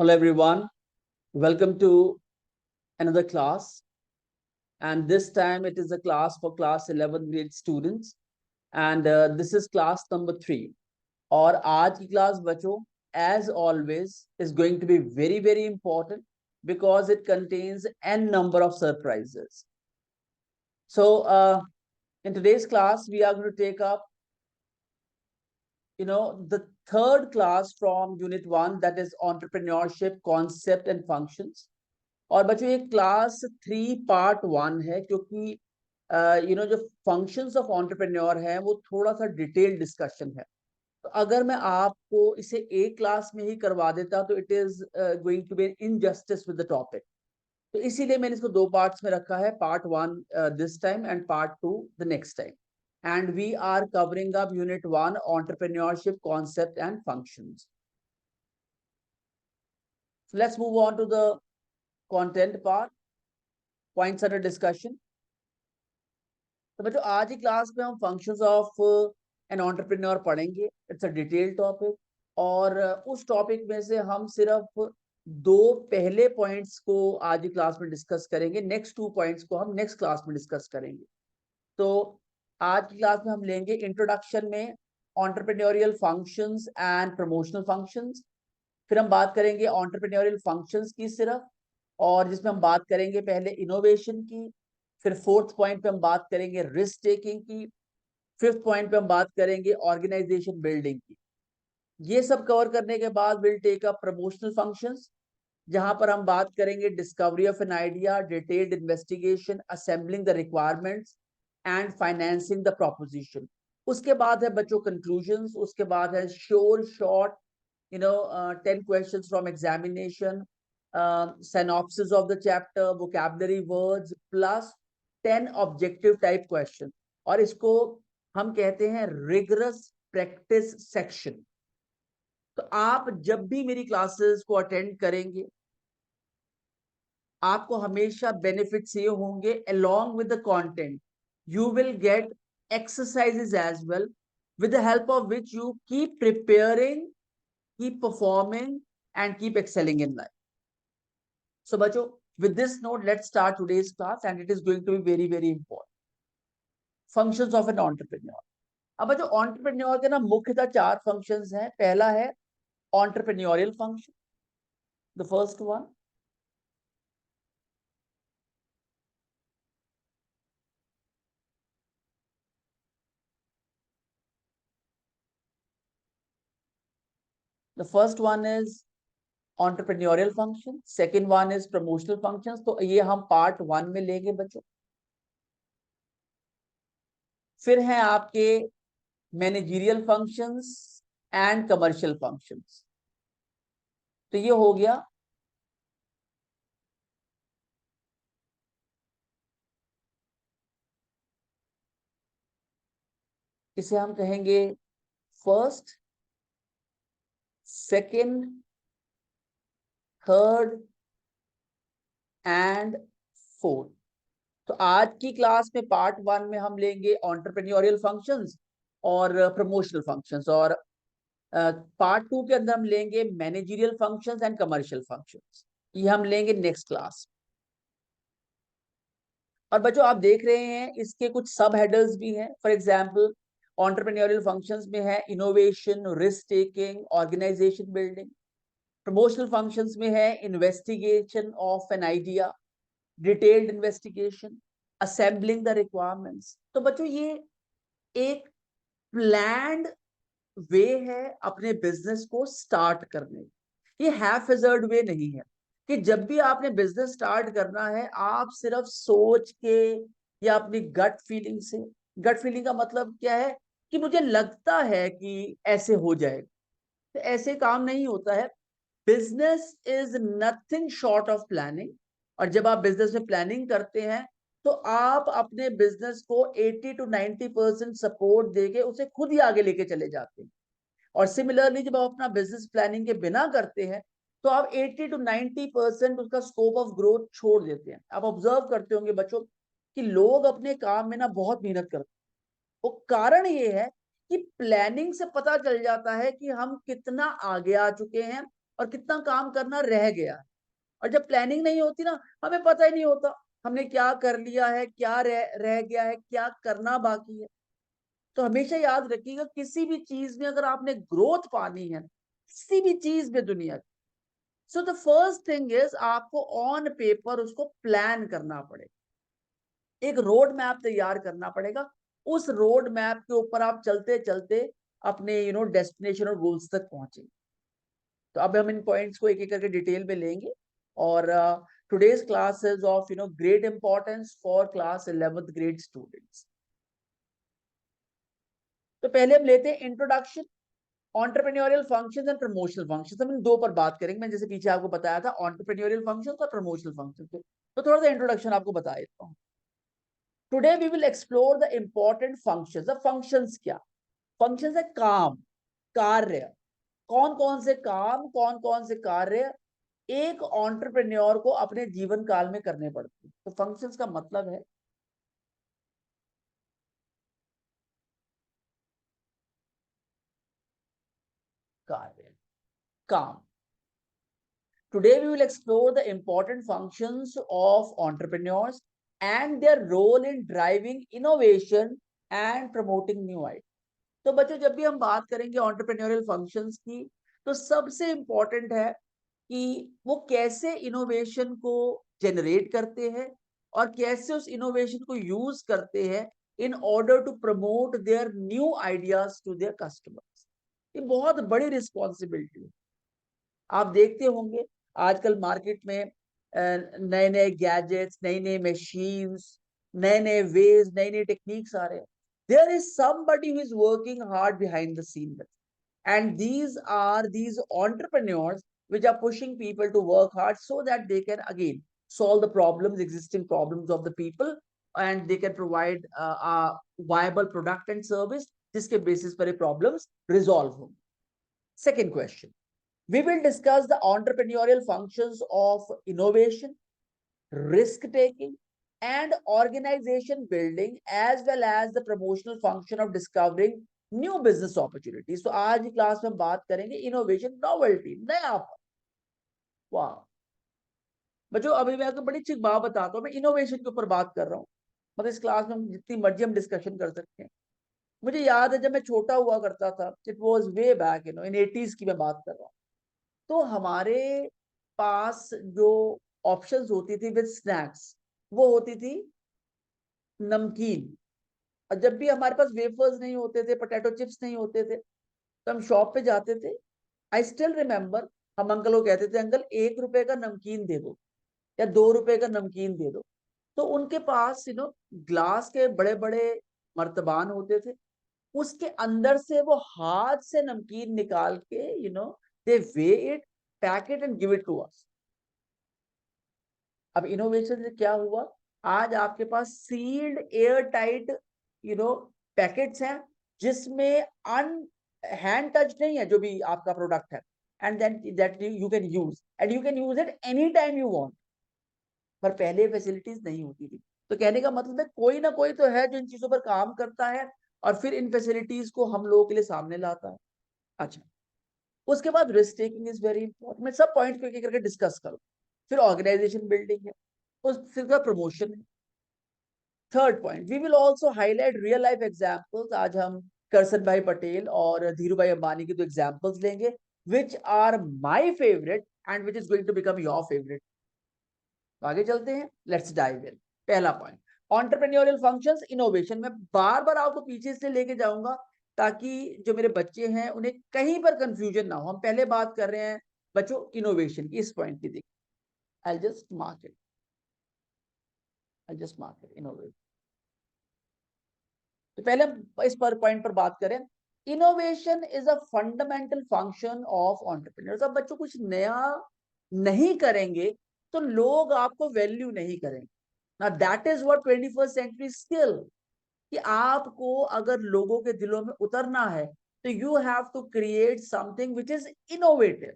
Hello everyone, welcome to another class, and this time it is a class for class 11th grade students, and this is class number 3. और आज की class बच्चों as always is going to be very important because it contains n number of surprises. So in today's class we are going to take up the third class from unit 1, that is entrepreneurship concept and functions. और बच्चों ये class 3 part 1 है, क्योंकि जो functions of entrepreneur है वो थोड़ा सा डिटेल डिस्कशन है। तो अगर मैं आपको इसे एक क्लास में ही करवा देता तो it is going to be injustice with the topic. तो इसीलिए मैंने इसको 2 पार्ट्स में रखा है, part 1 this time and part 2 the next time. And we are covering up unit 1 entrepreneurship concept and functions. Let's move on to the content part, points under discussion. तो बच्चों आज की क्लास में हम फंक्शंस ऑफ एन एंटरप्रेन्योर पढ़ेंगे। It's a detail topic, और उस topic में से हम सिर्फ 2 पहले पॉइंट्स को आज की क्लास में डिस्कस करेंगे, नेक्स्ट 2 पॉइंट्स को हम नेक्स्ट क्लास में डिस्कस करेंगे। तो आज की क्लास में हम लेंगे इंट्रोडक्शन में entrepreneurial functions and promotional functions. फिर हम बात करेंगे एंटरप्रेन्योरियल फंक्शंस की सिर्फ, और जिसमें हम बात करेंगे पहले इनोवेशन की। फिर 4th पॉइंट पे हम बात करेंगे रिस्क टेकिंग की। 5th पॉइंट पे हम बात करेंगे ऑर्गेनाइजेशन बिल्डिंग की। ये सब कवर करने के बाद will take up promotional functions, जहां पर हम बात करेंगे discovery of an idea, detailed investigation, assembling the requirements and financing the proposition. उसके बाद है बच्चों कंक्लूजन्स, उसके बाद है sure short 10 questions from examination, synopsis of the chapter, vocabulary words plus 10 objective type question, और इसको हम कहते हैं rigorous practice section। तो आप जब भी मेरी क्लासेस को अटेंड करेंगे आपको हमेशा बेनिफिट्स ये होंगे, along with the content you will get exercises as well, with the help of which you keep preparing, keep performing and keep excelling in life. So बच्चों, with this note let's start today's class, and it is going to be very important. Functions of an entrepreneur. अब बच्चों entrepreneur के ना मुख्यतः 4 functions हैं। पहला है entrepreneurial function, the first one. The first one is entrepreneurial function, second one is promotional functions। तो ये हम पार्ट 1 में लेंगे बच्चों। फिर हैं आपके managerial functions and commercial functions. तो ये हो गया इसे हम कहेंगे first, second, third and fourth. तो आज की क्लास में पार्ट 1 में हम लेंगे एंटरप्रेन्योरियल फंक्शंस और प्रमोशनल फंक्शंस, और पार्ट 2 के अंदर हम लेंगे managerial functions and commercial functions. ये हम लेंगे नेक्स्ट क्लास। और बच्चों आप देख रहे हैं इसके कुछ सब हेडर्स भी हैं। फॉर एग्जांपल एंटरप्रेन्योरियल फंक्शंस में है innovation, risk taking, organisation building. Promotional functions में है investigation of an idea, detailed investigation, assembling the requirements. तो बच्चों ये एक प्लान्ड वे है अपने बिजनेस को स्टार्ट करने। ये हैफ हेजर्ड वे नहीं है कि जब भी आपने बिजनेस स्टार्ट करना है आप सिर्फ सोच के या अपनी गट फीलिंग से, गट फीलिंग का मतलब क्या है कि मुझे लगता है कि ऐसे हो जाएगा, तो ऐसे काम नहीं होता है। Business is nothing short of planning, और जब आप बिजनेस में प्लानिंग करते हैं तो आप अपने बिजनेस को 80 to 90% सपोर्ट देके उसे खुद ही आगे लेके चले जाते हैं। और सिमिलरली जब आप अपना बिजनेस प्लानिंग के बिना करते हैं तो आप 80 to 90% उसका स्कोप ऑफ ग्रोथ छोड़ देते हैं। आप ऑब्जर्व करते होंगे बच्चों कि लोग अपने काम में ना बहुत मेहनत करते हैं। वो कारण ये है कि प्लानिंग से पता चल जाता है कि हम कितना आगे आ चुके हैं और कितना काम करना रह गया है। और जब प्लानिंग नहीं होती ना, हमें पता ही नहीं होता हमने क्या कर लिया है, क्या रह गया है, क्या करना बाकी है। तो हमेशा याद रखिएगा, किसी भी चीज में अगर आपने ग्रोथ पानी है, किसी भी चीज में दुनिया की, so the first thing is आपको ऑन पेपर उसको प्लान करना पड़ेगा, एक रोड मैप तैयार करना पड़ेगा। उस रोड मैप के ऊपर आप चलते चलते अपने डेस्टिनेशन और गोल्स तक पहुंचेंगे। तो अब हम इन पॉइंट्स को एक एक करके डिटेल में लेंगे। और today's class is of great importance for class 11th grade students. तो पहले हम लेते हैं introduction, entrepreneurial functions and promotional functions. हम इन दो पर बात करेंगे। मैं जैसे पीछे आपको बताया था एंटरप्रेन्योरियल फंक्शंस और प्रमोशनल फंक्शंस, तो थोड़ा सा इंट्रोडक्शन आपको बता देता हूँ। Today we will explore the important functions. अब फंक्शंस क्या? फंक्शंस है काम, कार्य। कौन कौन से काम, कौन कौन से कार्य एक एंटरप्रेन्योर को अपने जीवन काल में करने पड़ते हैं। तो फंक्शंस का मतलब है कार्य, काम। Today we will explore the important functions of entrepreneurs and their role in driving innovation and promoting new ideas. तो बच्चों, जब भी हम बात करेंगे entrepreneurial functions की, तो सबसे important है कि वो कैसे innovation को generate करते हैं और कैसे उस innovation को use करते हैं in order to promote their new ideas to their customers. ये बहुत बड़ी responsibility है। आप देखते होंगे आजकल मार्केट में नए नए गैजेट्स, नई नई मशीन्स, नए नए वेज, नई नई टेक्निक्स आ रहे हैं। There is somebody who is working hard behind the scene, and these are these entrepreneurs which are pushing people to work hard so that they can again solve the problems, existing problems of the people, and they can provide a viable product and service जिसके basis पर ये problems resolve होंगे। Second question, we will discuss the entrepreneurial functions of innovation, risk taking, and organization building, as well as the promotional function of discovering new business opportunities. So आज की class में हम बात करेंगे innovation, novelty, नयापन। वाह बच्चों, अभी मैं आपको बड़ी अच्छी बात बताता हूँ। मैं इनोवेशन के ऊपर बात कर रहा हूँ, मतलब इस क्लास में जितनी मर्जी हम डिस्कशन कर सकते हैं। मुझे याद है जब मैं छोटा हुआ करता था, it was way back in 80s की मैं बात कर रहा हूँ। तो हमारे पास जो ऑप्शंस होती थी विद स्नैक्स, वो होती थी नमकीन। और जब भी हमारे पास वेफर्स नहीं होते थे, पोटैटो चिप्स नहीं होते थे, तो हम शॉप पे जाते थे। आई स्टिल रिमेम्बर, हम अंकल को कहते थे, अंकल 1 रुपए का नमकीन दे दो या 2 रुपए का नमकीन दे दो। तो उनके पास ग्लास के बड़े बड़े मर्तबान होते थे, उसके अंदर से वो हाथ से नमकीन निकाल के दे weigh it, pack it and give it to us. अब इनोवेशन से क्या हुआ, आज आपके पास सील्ड एयर टाइट पैकेट्स हैं, जिसमें अन हैंड टच नहीं है जो भी आपका प्रोडक्ट है, and then that you can use, and you can use it any time you want. पर पहले फैसिलिटीज नहीं होती थी। तो कहने का मतलब है कोई ना कोई तो है जो इन चीजों पर काम करता है और फिर इन फैसिलिटीज को हम लोगों के लिए सामने लाता है। अच्छा, उसके बाद risk taking is very important. मैं सब पॉइंट को एक एक करके डिस्कस करूँ। फिर ऑर्गेनाइजेशन बिल्डिंग है, उस फिर का प्रमोशन है। Third point, we will also highlight real life examples. आज हम करसन भाई पटेल और धीरू भाई अंबानी की दो एग्जांपल्स लेंगे, which are my favourite and which is going to become your favourite. आगे चलते हैं, लेट्स डाइव इन। पहला पॉइंट, एंटरप्रेन्योरियल फंक्शंस, इनोवेशन। मैं बार बार आपको पीछे से लेके जाऊंगा ताकि जो मेरे बच्चे हैं उन्हें कहीं पर कंफ्यूजन ना हो। हम पहले बात कर रहे हैं बच्चों इनोवेशन की, इस पॉइंट की। देखिए, I just mark it, I just mark it, innovation. तो पहले हम इस पर पॉइंट पर बात करें। Innovation is a fundamental function of entrepreneurs. अब बच्चों कुछ नया नहीं करेंगे तो लोग आपको वैल्यू नहीं करेंगे ना। That is what 21st century skill, कि आपको अगर लोगों के दिलों में उतरना है तो you have to create something which is innovative,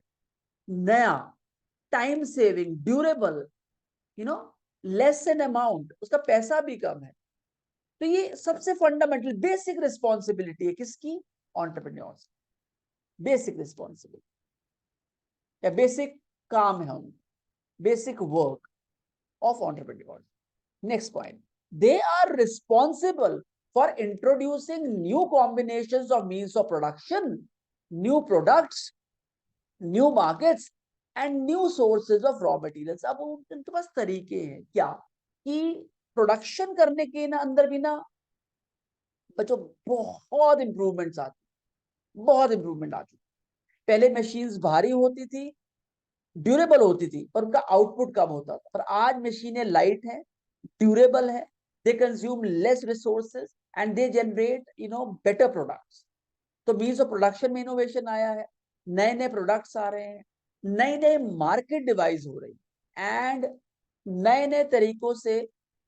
नया, time saving, durable, less in amount, उसका पैसा भी कम है। तो ये सबसे फंडामेंटल बेसिक रिस्पॉन्सिबिलिटी है किसकी? एंटरप्रेन्योर्स। Basic responsibility. या बेसिक काम है उनका, basic work of entrepreneur. Next point, they are responsible for introducing new combinations of means of production, new products, new markets and new sources of raw materials। अब उनके पास तरीके हैं क्या कि प्रोडक्शन करने के ना अंदर भी ना बच्चों बहुत इंप्रूवमेंट्स आती, बहुत इंप्रूवमेंट आ चुकी। पहले मशीन्स भारी होती थी, ड्यूरेबल होती थी, पर उनका आउटपुट कम होता था। पर आज मशीनें लाइट हैं, ड्यूरेबल है, they consume less resources and they generate better products। तो मीन्स ऑफ प्रोडक्शन में इनोवेशन आया है, नए नए प्रोडक्ट्स आ रहे हैं, नए नए मार्केट डिवाइस हो रही एंड नए नए तरीकों से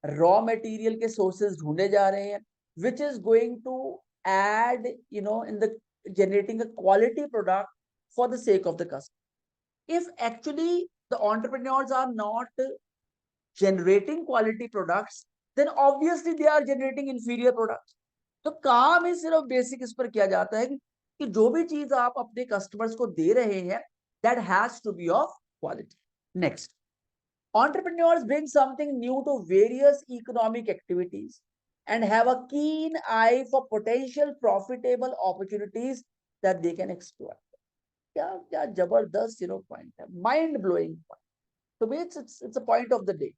रॉ मटेरियल के सोर्सेज ढूंढे जा रहे हैं, which is going to aid in the generating a quality product for the sake of the customer। If actually the entrepreneurs are not generating quality products, then obviously they are generating inferior products। तो काम ही सिर्फ basic इस पर किया जाता है कि जो भी चीज आप अपने कस्टमर्स को दे रहे हैं, that has to be of quality। Next, entrepreneurs bring something new to various economic activities and have a keen eye for potential profitable opportunities that they can exploit। क्या क्या जबरदस्त पॉइंट है, माइंड ब्लोइंग पॉइंट। तो means it's a point of the day.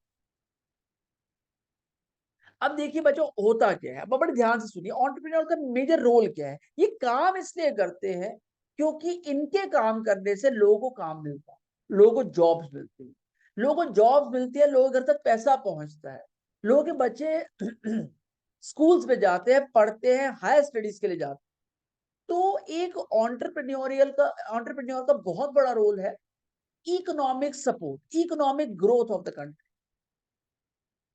अब देखिए बच्चों होता क्या है, अब बड़े ध्यान से सुनिए, एंटरप्रेन्योर का मेजर रोल क्या है। ये काम इसलिए करते हैं क्योंकि इनके काम करने से लोगों को काम मिलता है, लोगों को जॉब्स मिलती है, लोगों को जॉब्स मिलती है, लोगों के घर तक पैसा पहुंचता है, लोगों के बच्चे स्कूल्स में जाते हैं, पढ़ते हैं, हायर स्टडीज के लिए जाते हैं। तो एक एंटरप्रेन्योर का बहुत बड़ा रोल है economic support, economic growth of the country.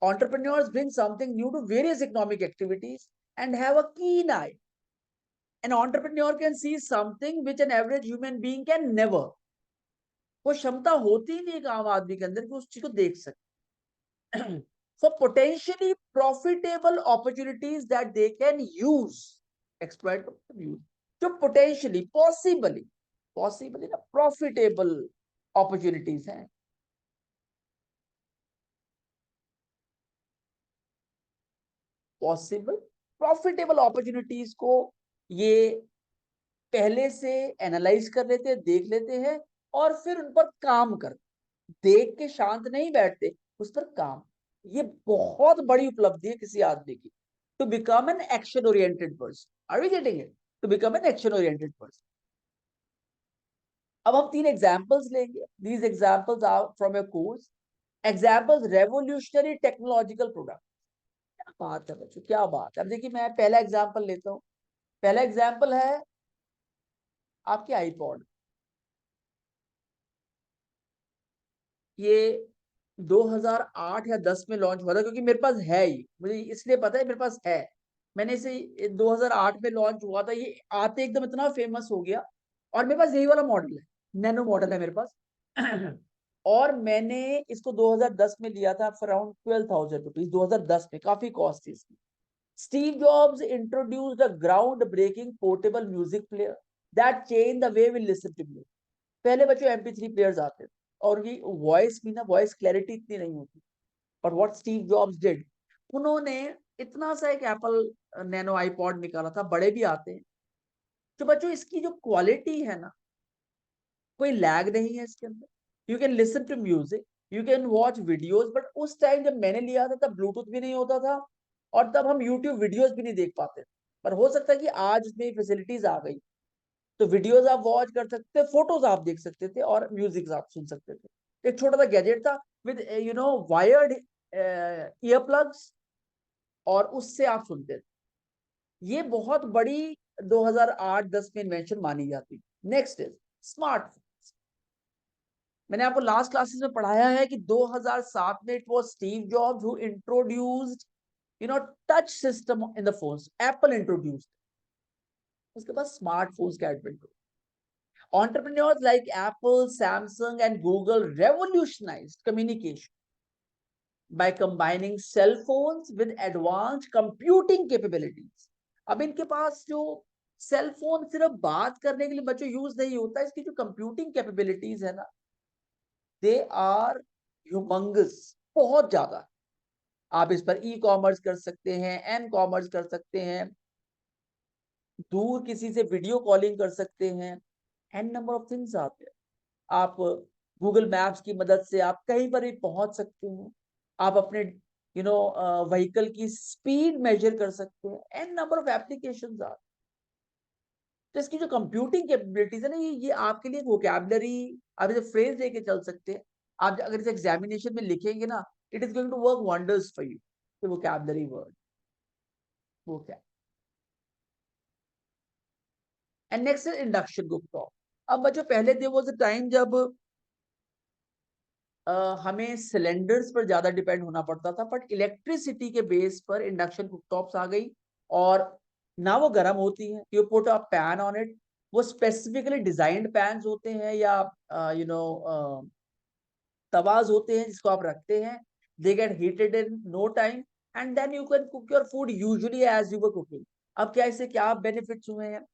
Entrepreneurs bring something new to various economic activities and have a keen eye। An entrepreneur can see something which an average human being can never। वो क्षमता होती ही नहीं एक आम आदमी के अंदर कि उस चीज को देख सके। For potentially profitable opportunities that they can use, exploit, use। जो potentially, possibly ना profitable opportunities हैं, पॉसिबल प्रॉफिटेबल अपॉर्चुनिटीज को ये पहले से एनालाइज कर लेते हैं, देख लेते हैं और फिर उन पर काम करते, देख के शांत नहीं बैठते, उस पर काम। ये बहुत बड़ी उपलब्धि है किसी आदमी की, to become an action oriented person. Are we getting it? To become an action oriented person. अब हम 3 एग्जांपल्स लेंगे। These examples are from your course. Examples, revolutionary technological product. क्या बात है बच्चों, क्या बात है। अब देखिए मैं पहला एग्जांपल लेता हूं। पहला एग्जांपल है आपके आईपॉड। ये 2008 या 10 में लॉन्च हुआ था, क्योंकि मेरे पास है ये, मुझे इसलिए पता है मेरे पास है। मैंने इसे 2008 में लॉन्च हुआ था, ये आते एकदम इतना फेमस हो गया और मेरे पास यही वाला मॉडल है, नैनो मॉडल है मेरे पास। और मैंने इसको 2010 में लिया था फॉर अराउंड 12,000 रुपीज। 2010 में काफी कॉस्ट थी इसकी। Steve Jobs introduced a ground breaking portable music player that change the way we listen to music. पहले बच्चों MP3 प्लेयर्स आते थे और ये वॉइस भी ना, वॉइस क्लैरिटी इतनी नहीं होती। और व्हाट स्टीव जॉब्स डिड, उन्होंने इतना सा एक एप्पल नैनो आईपॉड निकाला था, बड़े भी आते हैं। तो बच्चों इसकी जो क्वालिटी है ना, कोई लैग नहीं है इसके अंदर। You can listen to music, you can watch videos. But उस टाइम जब मैंने लिया था तब ब्लूटूथ भी नहीं होता था और तब हम यूट्यूब वीडियोस भी नहीं देख पाते। पर हो सकता है कि आज इसमें फैसिलिटीज आ गई, तो वीडियोस आप वॉच कर सकते थे, फोटोज आप देख सकते थे और म्यूजिक आप सुन सकते थे। एक छोटा सा गैजेट था विद वायर्ड ईयर प्लग्स, और उससे आप सुनते थे। ये बहुत बड़ी 2008-10 में इन्वेंशन मानी जाती। Next is smartphone. मैंने आपको लास्ट क्लासेस में पढ़ाया है कि 2007 में it was Steve jobs who introduced touch system in the phones. Apple introduced, उसके बाद स्मार्टफोन्स का एडवेंट हुआ। Entrepreneurs like Apple, Samsung, and Google revolutionized communication by combining cell phones with advanced computing capabilities। अब इनके पास जो cell phone सिर्फ बात करने के लिए बच्चों यूज नहीं होता, इसकी जो कंप्यूटिंग कैपेबिलिटीज है ना, दे आर ह्यूमंगस, बहुत ज्यादा। आप इस पर ई कॉमर्स कर सकते हैं, एम कॉमर्स कर सकते हैं, दूर किसी से वीडियो कॉलिंग कर सकते हैं, एन नंबर ऑफ थिंग्स आते हैं। आप गूगल मैप्स की मदद से आप कहीं पर भी पहुंच सकते हैं। आप अपने व्हीकल की स्पीड मेजर कर सकते हैं, an number of applications are. तो इसकी जो कंप्यूटिंग कैपेबिलिटीज है ना, ये आपके लिए वोकैबुलरी, आप इसे फ्रेज लेके चल सकते हैं। आप अगर इसे एग्जामिनेशन में लिखेंगे ना, it is going to work wonders for you. तो वोकैबुलरी वर्ड वो क्या। And next induction Gupta. अब बच्चों पहले देयर वाज अ टाइम जब हमें सिलेंडर्स पर ज्यादा डिपेंड होना पड़ता था, बट इलेक्ट्रिसिटी के बेस पर इंडक्शन कुकटॉप्स आ गई। और ना वो गर्म होती है, you put a pan on it, वो स्पेसिफिकली डिजाइंड पैन्स होते हैं या तवाज होते हैं जिसको आप रखते हैं। They get heated in no time and then you can cook your food usually as you were cooking. अब क्या इससे क्या बेनिफिट्स हुए हैं?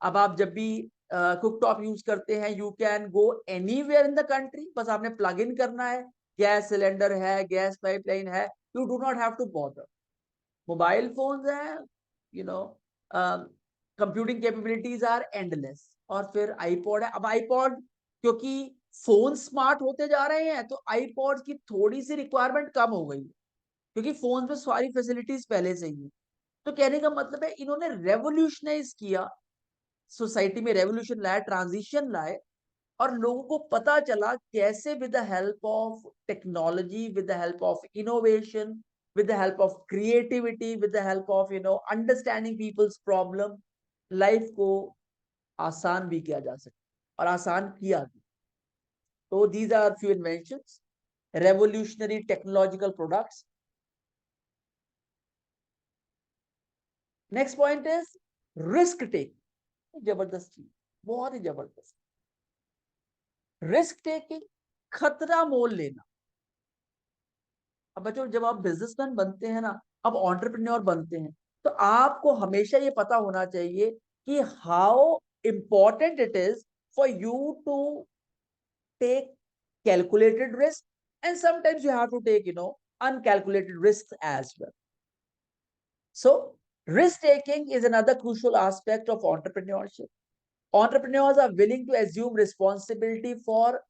अब आप जब भी कुकटॉप यूज करते हैं, you can go anywhere in the country, बस आपने प्लग इन करना है, गैस सिलेंडर है, गैस पाइपलाइन है, you do not have to bother. Mobile phones हैं, you know computing capabilities are endless. और फिर आईपॉड है। अब आईपॉड क्योंकि फोन स्मार्ट होते जा रहे हैं, तो आईपॉड की थोड़ी सी रिक्वायरमेंट कम हो गई है, क्योंकि फोन में सारी फैसिलिटीज पहले से ही है। तो कहने का मतलब है इन्होंने रेवोल्यूशनाइज किया, सोसाइटी में रेवोल्यूशन लाया, ट्रांजिशन लाए। और लोगों को पता चला कैसे with the help of technology, with the help of innovation, with the help of creativity, with the help of understanding people's problem, life को आसान भी किया जा सकता और आसान किया भी। तो these are few inventions, revolutionary technological products. Next point is risk taking। जबरदस्त चीज, बहुत ही जबरदस्त। रिस्क टेकिंग, खतरा मोल लेना। अब बच्चों जब आप बिजनेसमैन बनते हैं ना, अब एंटरप्रेन्योर बनते हैं, तो आपको हमेशा ये पता होना चाहिए कि how important it is for you to take calculated risk, and sometimes you have to take uncalculated risks as well. So risk taking is another crucial aspect of entrepreneurship. Entrepreneurs are willing to assume responsibility for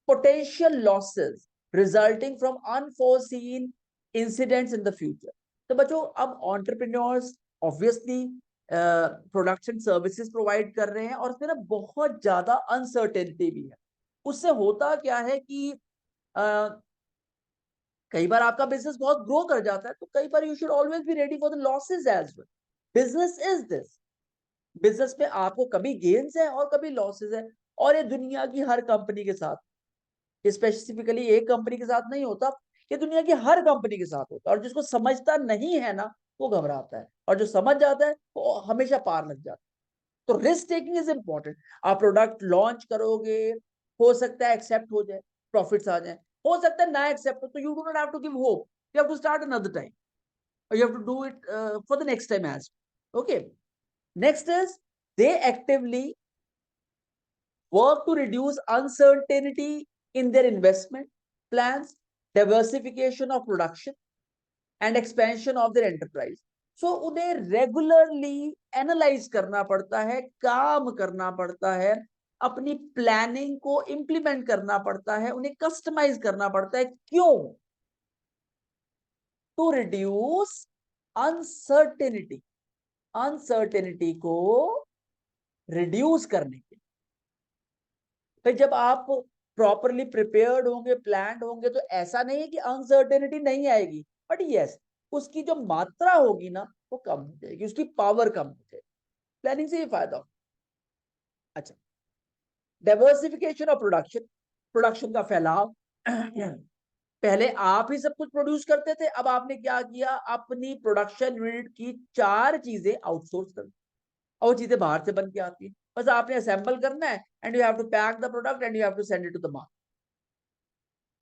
potential losses resulting from unforeseen incidents in the future. तो बच्चों अब entrepreneurs obviously production services provide कर रहे हैं, और उसमें ना बहुत ज्यादा अनसर्टेनिटी भी है। उससे होता क्या है कि कई बार आपका बिजनेस बहुत ग्रो कर जाता है, तो कई बार you should always be ready for the losses as well. Business is this, business में आपको कभी गेन्स है और कभी लॉसेज है। और ये दुनिया की हर कंपनी के साथ, स्पेसिफिकली एक कंपनी के साथ नहीं होता, ये दुनिया की हर कंपनी के साथ होता है। और जिसको समझता नहीं है ना, वो घबराता है, और जो समझ जाता है वो हमेशा पार लग जाता है। तो रिस्क टेकिंग इज इंपॉर्टेंट। आप प्रोडक्ट लॉन्च करोगे, हो सकता है एक्सेप्ट हो जाए, प्रॉफिट्स आ जाए, हो सकता है ना एक्सेप्ट हो, तो you do not have to give hope, you have to start another time, or you have to do it for the next time as well. Okay, next is they actively work to reduce uncertainty in their investment plans, diversification of production, and expansion of their enterprise. So उन्हें regularly analyse करना पड़ता है, काम करना पड़ता है, अपनी planning को इंप्लीमेंट करना पड़ता है, उन्हें कस्टमाइज करना पड़ता है। क्यों? टू रिड्यूस अनसर्टेनिटी, अनसर्टेनिटी को रिड्यूस करने के। फिर जब आप प्रॉपरली प्रिपेयर्ड होंगे, प्लान्ड होंगे, तो ऐसा नहीं है कि अनसर्टेनिटी नहीं आएगी, बट यस उसकी जो मात्रा होगी ना, वो कम हो जाएगी, उसकी पावर कम हो जाएगी। प्लानिंग से ये फायदा हो। अच्छा, डाइवर्सिफिकेशन ऑफ प्रोडक्शन, प्रोडक्शन का फैलाव। पहले आप ही सब कुछ प्रोड्यूस करते थे, अब आपने क्या किया, अपनी प्रोडक्शन यूनिट की 4 चीजें आउटसोर्स कर दी, और वो चीजें बाहर से बन के आती है, बस आपने असेंबल करना है, and you have to pack the product and you have to send it to the market.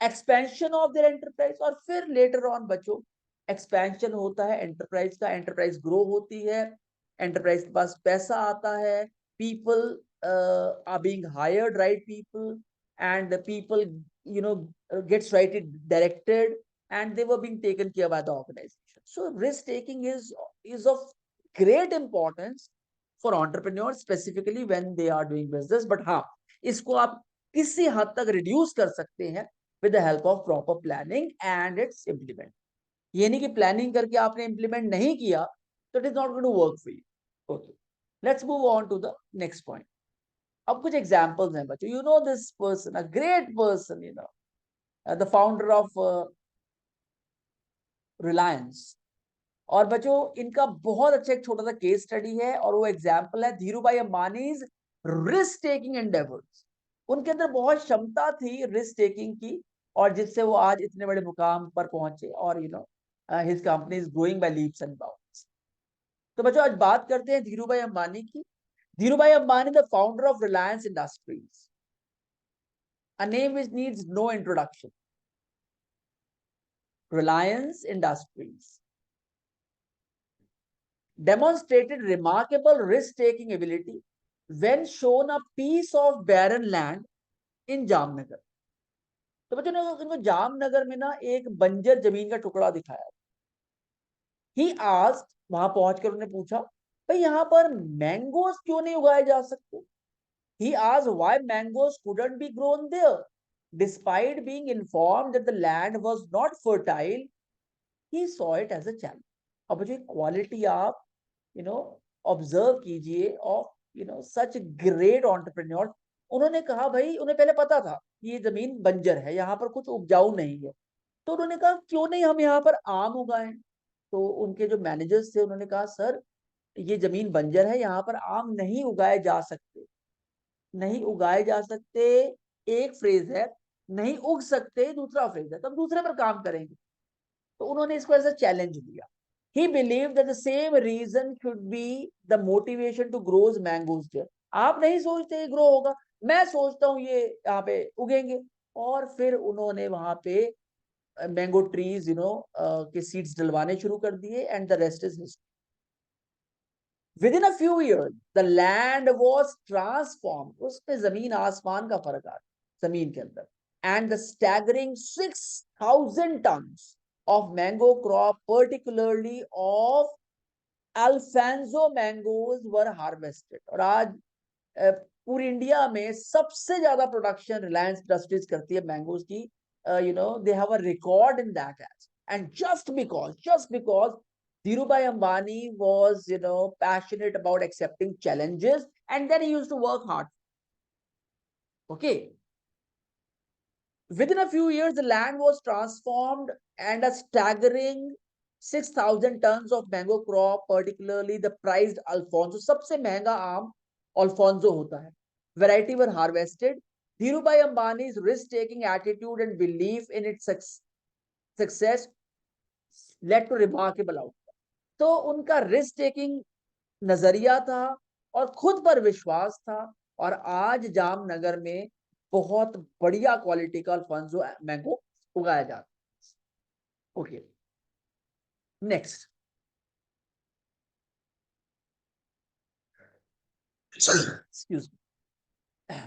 Expansion of their enterprise, और फिर लेटर ऑन बच्चों एक्सपेंशन होता है एंटरप्राइज का, एंटरप्राइज ग्रो होती है, एंटरप्राइज के पास पैसा आता है, people are being hired, right people, and the people gets rightly directed, and they were being taken care by the organization. So risk taking is of great importance for entrepreneurs, specifically when they are doing business. But हाँ, इसको आप किसी हद तक reduce कर सकते हैं with the help of proper planning and its implement. ये नहीं कि प्लानिंग करके आपने इंप्लीमेंट नहीं किया तो it is not going to work for you. Okay, let's move on to the next point. अब कुछ एग्जांपल्स हैं बच्चों. You know this person, a great person, the founder of Reliance. और बच्चों इनका बहुत अच्छा एक छोटा सा केस स्टडी है, और वो एग्जाम्पल है Dhirubhai Ambanis risk taking endeavours. उनके अंदर बहुत क्षमता थी रिस्क टेकिंग की, और जिससे वो आज इतने बड़े मुकाम पर पहुंचे, और his company is growing by leaps and bounds. तो बच्चों आज बात करते हैं धीरूभाई अंबानी की. Dhirubhai Ambani the founder of Reliance industries, a name which needs no introduction. Reliance Industries demonstrated remarkable risk-taking ability when shown a piece of barren land in Jamnagar. तो बच्चों ने इनको जामनगर में ना एक बंजर जमीन का टुकड़ा दिखाया. He asked, वहां पहुंचकर उन्होंने पूछा, भाई यहाँ पर मैंगोज क्यों नहीं उगाए जा सकते? He asked why mangoes couldn't be grown there. Despite being informed that the land was not fertile, he saw it as a challenge. अब बच्चों क्वालिटी आप ऑब्जर्व कीजिए ऑफ सच ग्रेट एंटरप्रेन्योर. उन्होंने कहा भाई, उन्हें पहले पता था ये जमीन बंजर है, यहाँ पर कुछ उपजाऊ नहीं है, तो उन्होंने कहा क्यों नहीं हम यहाँ पर आम उगाएं. तो उनके जो मैनेजर्स थे उन्होंने कहा सर ये जमीन बंजर है, यहाँ पर आम नहीं उगाए जा सकते. नहीं उगाए जा सकते एक फ्रेज है, नहीं उग सकते दूसरा फ्रेज है, तो हम दूसरे पर काम करेंगे. तो उन्होंने इसको एज अ चैलेंज लिया. He believed that the same reason should be the motivation to grow mangoes there. आप नहीं सोचते ग्रो होगा, मैं सोचता हूँ ये यहाँ पे उगेंगे. और फिर उन्होंने वहां पे मैंगो ट्रीज के सीड्स डलवाने शुरू कर दिए, and the rest is history. Within a few years, the land was transformed. उसमें जमीन आसमान का फर्क आ जमीन के अंदर. And the staggering 6,000 tons of mango crop, particularly of Alfonso mangoes, were harvested. और आज पूरी इंडिया में सबसे ज्यादा प्रोडक्शन रिलायंस इंडस्ट्रीज करती है मैंगोज की. they have a record in that as. And just because Dhirubhai Ambani was, passionate about accepting challenges, and then he used to work hard. Okay. Within a few years, the land was transformed, and a staggering 6,000 tons of mango crop, particularly the prized Alfonso, सबसे महंगा आम Alfonso होता है, variety were harvested. Dhirubhai Ambani's risk-taking attitude and belief in its success led to remarkable outcomes. तो उनका risk taking नजरिया था और खुद पर विश्वास था, और आज जामनगर में बहुत बढ़िया क्वालिटी का अल्फांसो मैंगो उगाया जाता है. Okay, next. Excuse me.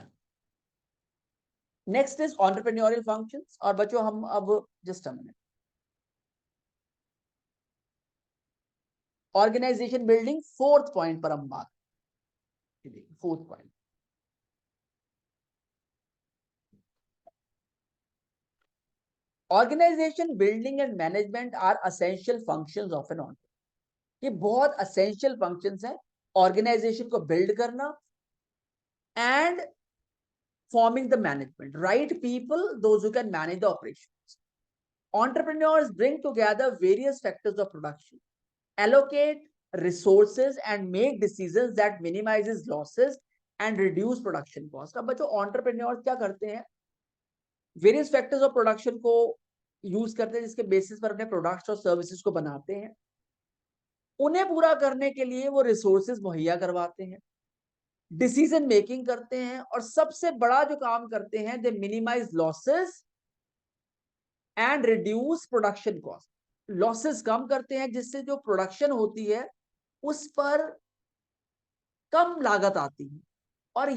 Next is entrepreneurial functions. और बच्चों हम अब just a minute, organisation building, fourth point पर हम बात. Fourth point, organisation building and management are essential functions of an entrepreneur. ये बहुत असेंशियल फंक्शंस हैं, ऑर्गेनाइजेशन को बिल्ड करना and forming the management, right people, those who can manage the operations. Entrepreneurs bring together various factors of production, allocate resources, and make decisions that minimizes losses and reduce production cost. अब बच्चों entrepreneurs क्या करते हैं, various factors of production को use करते हैं, जिसके basis पर अपने प्रोडक्ट्स और सर्विसेज को बनाते हैं. उन्हें पूरा करने के लिए वो रिसोर्सेज मुहैया करवाते हैं, डिसीजन मेकिंग करते हैं, और सबसे बड़ा जो काम करते हैं, they minimise losses and reduce production cost. Losses कम करते हैं जिससे जो प्रोडक्शन होती है उस पर कम लागत आती है। और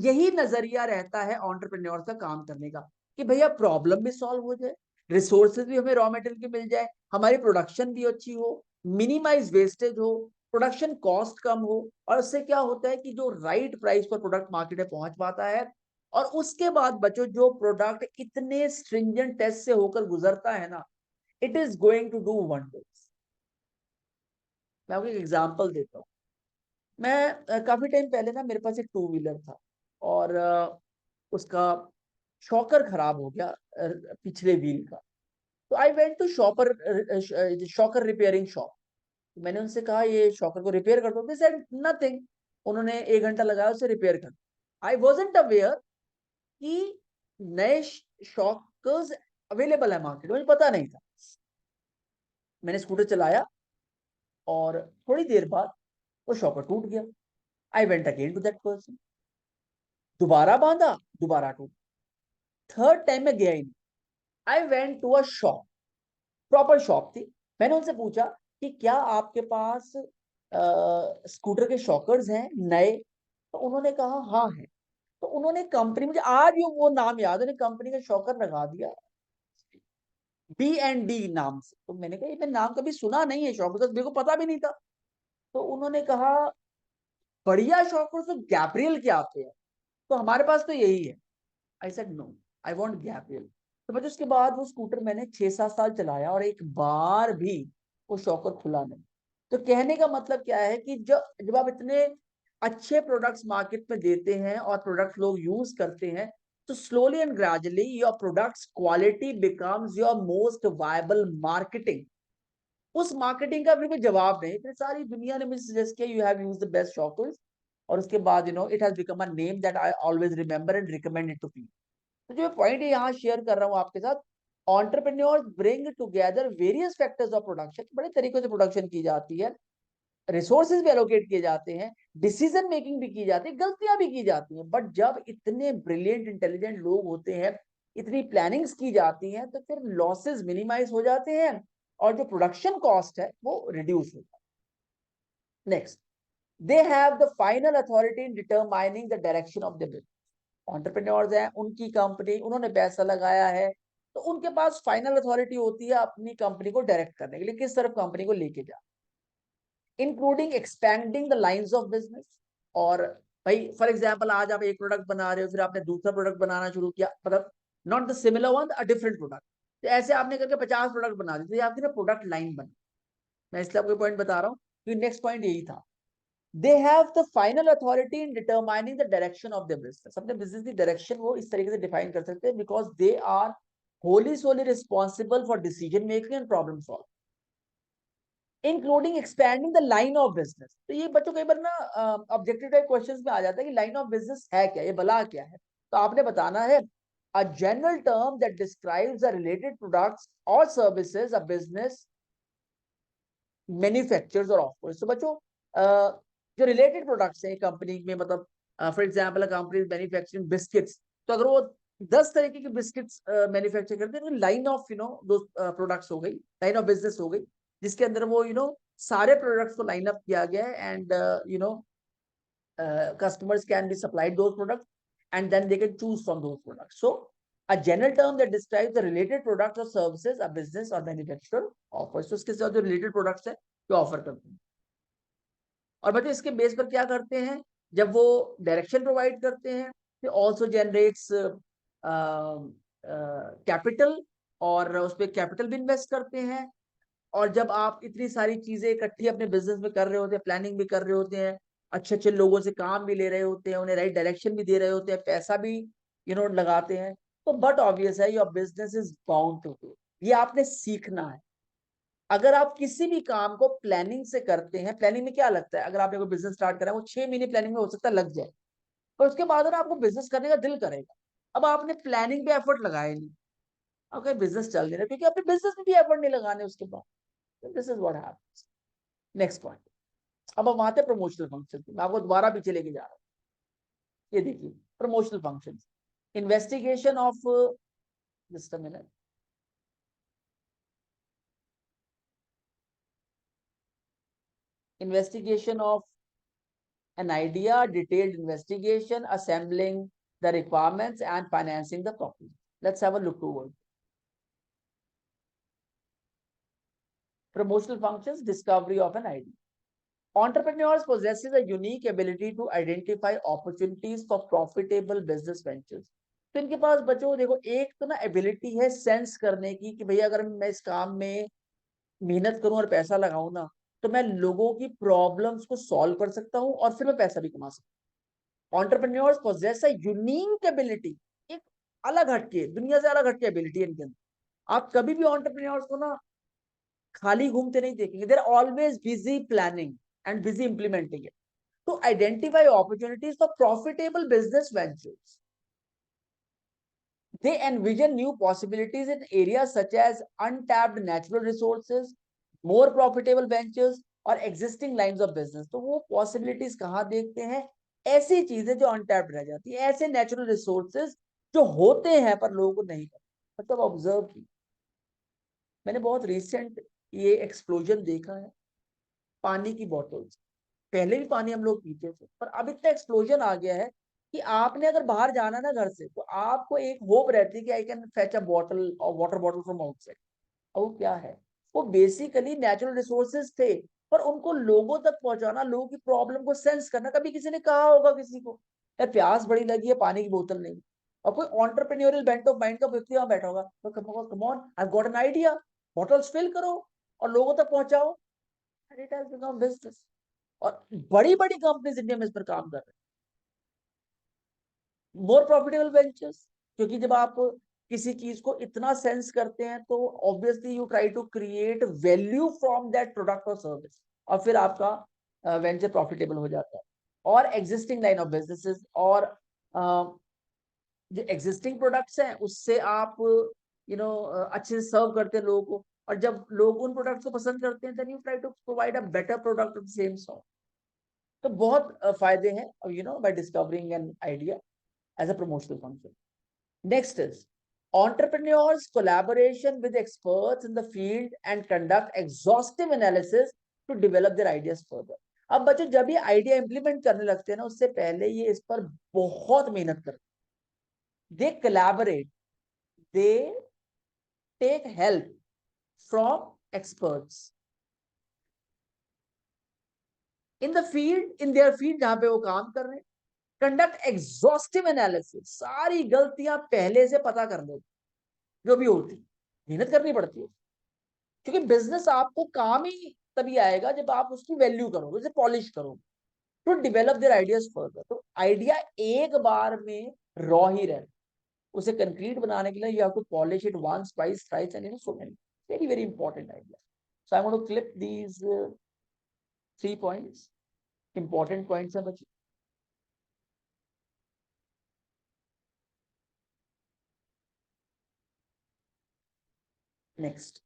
यही नजरिया रहता है एंटरप्रेन्योर का काम करने का कि भैया प्रॉब्लम भी सॉल्व हो जाए, रिसोर्सेज भी हमें रॉ मटेरियल की मिल जाए, हमारी प्रोडक्शन भी अच्छी हो, मिनिमाइज वेस्टेज हो, प्रोडक्शन कॉस्ट कम हो, और उससे क्या होता है कि जो राइट प्राइस पर प्रोडक्ट मार्केट में पहुंच पाता है। और उसके बाद बच्चों जो प्रोडक्ट इतने स्ट्रिंजेंट टेस्ट से होकर गुजरता है ना, it is going to do wonders. मैं आपको एक एग्जांपल देता हूँ। मैं काफी टाइम पहले ना मेरे पास एक टू व्हीलर था, और उसका शॉकर खराब हो गया, पिछले व्हील का। तो I went to shocker repairing shop. मैंने उनसे कहा ये शॉकर को रिपेयर कर दो। They said nothing. उन्होंने 1 घंटा लगाया उसे रिपेयर कर। आई वॉजेंट अवेयर कि नए शॉकर्स अवेलेबल है मार्केट में, मुझे पता नहीं था। मैंने स्कूटर चलाया और थोड़ी देर बाद वो शॉकर टूट गया। I went again to that person, दोबारा बांधा, दोबारा टूट। थर्ड टाइम में गया ही नहीं। I went to a shop, proper shop थी। मैंने उनसे पूछा कि क्या आपके पास स्कूटर के शॉकर्स हैं नए? तो उन्होंने कहा हाँ है। तो उन्होंने कंपनी, मुझे आज भी वो नाम याद है, उन्होंने कंपनी का शॉकर लगा दिया B&D नाम से। तो मैंने कहा ये मैं नाम कभी सुना नहीं है शॉकर का, मेरे को पता भी नहीं था। तो उन्होंने कहा बढ़िया शॉकर तो गैब्रियल के आते हैं, तो हमारे पास तो यही है। I said no, I want Gabriel. तो बस उसके बाद वो स्कूटर मैंने 6-7 साल चलाया और एक बार भी वो शॉकर खुला नहीं। तो कहने का मतलब क्या है कि जब आप इतने अच्छे प्रोडक्ट्स मार्केट में देते हैं और प्रोडक्ट लोग यूज करते हैं, तो slowly and gradually your products quality becomes your most viable marketing. उस मार्केटिंग का भी कोई जवाब नहीं। फिर सारी दुनिया ने मुझे सजेस्ट किया you have used the best shockers, और उसके बाद it has become a name that I always remember and recommend it to people. तो जो पॉइंट यहाँ शेयर कर रहा हूँ आपके साथ, entrepreneurs bring together various factors of production. बड़े तरीकों से प्रोडक्शन की जाती है, रिसोर्सेज भी एलोकेट किए जाते हैं, डिसीजन मेकिंग भी की जाती है, गलतियां भी की जाती हैं। बट जब इतने ब्रिलियंट इंटेलिजेंट लोग होते हैं, इतनी प्लानिंग्स की जाती हैं, तो फिर लॉसेस मिनिमाइज हो जाते हैं और जो प्रोडक्शन कॉस्ट है वो रिड्यूस होता है। Next, they have the final authority in determining the direction of the business. Entrepreneurs हैं, उनकी कंपनी, उन्होंने पैसा लगाया है, तो उनके पास फाइनल अथॉरिटी होती है अपनी कंपनी को डायरेक्ट करने के लिए, किस तरफ कंपनी को लेके जा, including expanding the lines of business. और भाई फॉर एग्जांपल आज आप एक प्रोडक्ट बना रहे हो, फिर आपने दूसरा प्रोडक्ट बनाना शुरू किया, मतलब not the similar one, a different product. तो ऐसे आपने करके 50 प्रोडक्ट बना दिए, तो ये आपकी ना प्रोडक्ट लाइन बनी। मैं इसलिए आपको पॉइंट बता रहा हूँ कि नेक्स्ट पॉइंट यही था। They have the final authority in determining the direction of the business. अपने बिजनेस की डायरेक्शन वो इस तरीके से डिफाइन कर सकते हैं, because they are wholly solely responsible for decision making and problem solve, including expanding the line of business. तो ये बच्चों कई बार ना ऑब्जेक्टिव टाइप क्वेश्चंस में आ जाता है कि लाइन ऑफ बिजनेस है क्या, ये भला क्या है। तो आपने बताना है a general term that describes the related products और सर्विसेज अ बिजनेस मैन्युफैक्चर्स और ऑफर्स। तो बच्चों जो रिलेटेड प्रोडक्ट्स हैं कंपनी में, मतलब for example company manufacturing biscuits, तो अगर वो 10 तरीके के बिस्किट्स मैन्युफैक्चर करते हैं, तो लाइन ऑफ दो प्रोडक्ट्स हो गई, लाइन ऑफ बिजनेस हो गई, जिसके अंदर वो सारे प्रोडक्ट्स को लाइन अप किया गया है, and customers can be supplied those products, and then they can choose from those products. So a general term that describes the related products or services a business or manufacturer offers. So उसके साथ जो related products है जो offer करते हैं। और बच्चे इसके बेस पर क्या करते हैं, जब वो डायरेक्शन प्रोवाइड करते हैं, तो ऑल्सो जनरेट्स कैपिटल, और उस पर कैपिटल भी इन्वेस्ट करते हैं। और जब आप इतनी सारी चीजें इकट्ठी अपने बिजनेस में कर रहे होते हैं, प्लानिंग भी कर रहे होते हैं, अच्छे अच्छे लोगों से काम भी ले रहे होते हैं, उन्हें राइट डायरेक्शन भी दे रहे होते हैं, पैसा भी लगाते हैं, तो बट ऑब्वियस है your business is bound to do. ये आपने सीखना है। अगर आप किसी भी काम को प्लानिंग से करते हैं, प्लानिंग में क्या लगता है, अगर आपने कोई बिजनेस स्टार्ट करा है, वो 6 महीने प्लानिंग में हो सकता है लग जाए, पर उसके बाद ना आपको बिजनेस करने का दिल करेगा। अब आपने प्लानिंग पे एफर्ट लगाया नहीं, आपका बिजनेस चल नहीं रहा, क्योंकि आपने बिजनेस में भी एफर्ट नहीं लगाने उसके बाद। This is what happens. Next point, अब हम आते हैं प्रमोशनल फंक्शन। मैं आपको दोबारा पीछे लेके जा रहा हूँ। ये देखिए promotional function, investigation of, just a minute, investigation of an idea, detailed investigation, assembling the requirements, and financing the proposal. Let's have a look toward promotional functions, discovery of an idea. Entrepreneurs possesses a unique ability to identify opportunities for profitable business ventures. तो इनके पास बच्चों देखो एक तो ना ability है sense करने की कि भैया अगर मैं इस काम में मेहनत करूं और पैसा लगाऊं ना तो मैं लोगों की प्रॉब्लम्स को सॉल्व कर सकता हूं और फिर मैं पैसा भी कमा सकता हूं. Entrepreneurs possess a unique ability, एक अलग हटके दुनिया से अलग हटके एबिलिटी इनके अंदर. आप कभी भी entrepreneurs को ना खाली घूमते नहीं देखेंगे. They're always busy planning and busy implementing it to identify opportunities for profitable business ventures. They envision new possibilities in areas such as untapped natural resources, more profitable ventures और existing lines of business. तो वो possibilities कहाँ देखते हैं? ऐसी चीजें जो untapped रह जाती है, ऐसे natural resources जो होते हैं पर लोगों को नहीं पता. मतलब ऑब्जर्व की मैंने बहुत रिसेंट ये एक्सप्लोजन देखा है पानी की बॉटल्स. पहले भी पानी हम लोग पीते थे पर अब इतना एक्सप्लोजन आ गया है कि आपने अगर बाहर जाना ना घर से तो आपको एक होप रहती है कि I can fetch a bottle और वाटर बॉटल फ्रॉम आउटसाइड. और वो क्या है? वो बेसिकली नेचुरल रिसोर्सेज थे पर उनको लोगों तक पहुंचाना, लोगों की प्रॉब्लम को सेंस करना. कभी किसी ने कहा होगा किसी को यार प्यास बड़ी लगी है पानी की बोतल नहीं, और कोई ऑन्टरप्रेन्योरियल बेंट ऑफ माइंड का व्यक्ति वहां बैठा होगा तो come on I got an idea, bottles fill करो और लोगों तक पहुंचाओ. It has become business. और बड़ी बड़ी कंपनीज इंडिया में इस पर काम कर रहे हैं. मोर प्रॉफिटेबल वेंचर्स, क्योंकि जब आप किसी चीज को इतना सेंस करते हैं तो obviously you try to create value from that product और सर्विस और फिर आपका वेंचर प्रॉफिटेबल हो जाता है. और एग्जिस्टिंग लाइन ऑफ बिजनेसेस और जो एग्जिस्टिंग प्रोडक्ट्स हैं उससे आप अच्छे से सर्व करते हैं लोगों को. और जब लोग उन प्रोडक्ट्स को पसंद करते हैं then you try to provide a better product of the same sort. तो बहुत फायदे हैं by discovering an idea as a promotional function. Next is entrepreneurs collaboration with experts in the field and conduct exhaustive analysis to develop their ideas further. अब बच्चों जब ये idea implement करने लगते हैं ना उससे पहले ये इस पर बहुत मेहनत करते हैं. दे collaborate, they take help from experts in the field, in their field जहां पे वो काम कर रहे हैं. कंडक्ट एग्जॉस्टिव एनालिसिस, सारी गलतियां पहले से पता कर लो जो भी होती. मेहनत करनी पड़ती है क्योंकि बिजनेस आपको काम ही तभी आएगा जब आप उसकी वैल्यू करोगे, उसे पॉलिश करोगे to develop their ideas further. तो आइडिया एक बार में रॉ ही रहे, उसे कंक्रीट बनाने के लिए you have to polish it once twice thrice and so many very very important idea. So I want to clip these 3 points. Important points हैं बच्चे. नेक्स्ट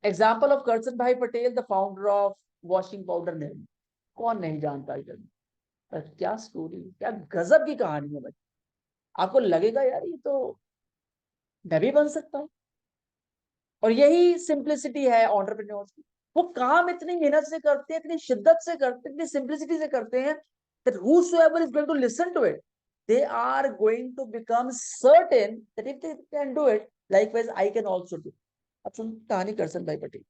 example of Karsan bhai Patel, the founder of washing powder Nirma. कौन नहीं जानता इधर. क्या story, क्या गजब की कहानी है भाई. आपको लगेगा यार ये तो मैं भी बन सकता हूँ. और यही सिंप्लिसिटी है एंटरप्रेन्योर्स की. वो काम इतनी मेहनत से करते हैं, इतनी शिद्दत से करते हैं, इतनी सिंप्लिसिटी से करते हैं that whosoever is going to listen to it, they are going to become certain that if they can do it, likewise I can also do. अब सुन कहानी करसन भाई पटेल.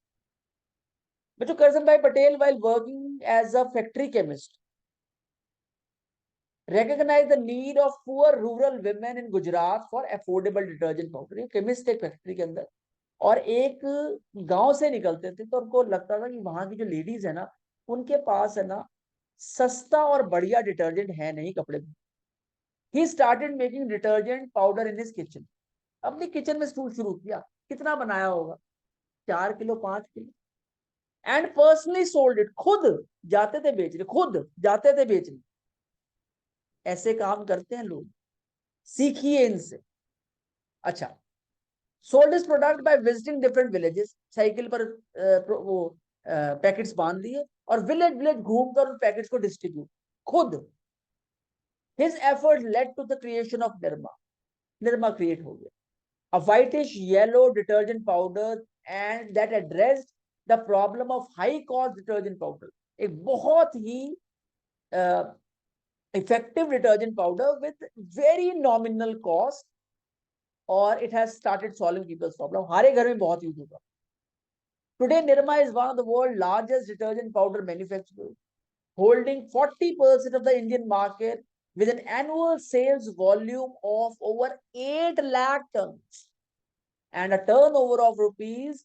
बच्चों करसन bhai Patel while working as a factory chemist recognize the need of poor rural women in Gujarat for affordable detergent powder. Chemist एक factory के अंदर और एक गांव से निकलते थे तो उनको लगता था कि वहां की जो लेडीज है ना उनके पास है ना सस्ता और बढ़िया डिटर्जेंट है नहीं कपड़े में. He started making detergent powder in his kitchen. अपनी किचन में शुरू किया. कितना बनाया होगा? 4 kilo 5 kilo. And personally sold it. खुद जाते थे बेचने, खुद जाते थे बेचने. ऐसे काम करते हैं लोग, सीखिए इनसे. अच्छा, sold this product by visiting different villages. Cycle पर वो पैकेट्स बांध दिए और विलेज विलेज घूमकर उन पैकेट्स को डिस्ट्रीब्यूट खुद. His effort led to the creation of Nirma. Nirma create हो गया. A whitish yellow detergent powder and that addressed the problem of high cost detergent powder. एक बहुत ही effective detergent powder with very nominal cost, और it has started solving people's problem. हमारे घर में बहुत यूज होगा. Today Nirma is one of the world largest detergent powder manufacturer, holding 40% of the Indian market with an annual sales volume of over 8 lakh tons and a turnover of rupees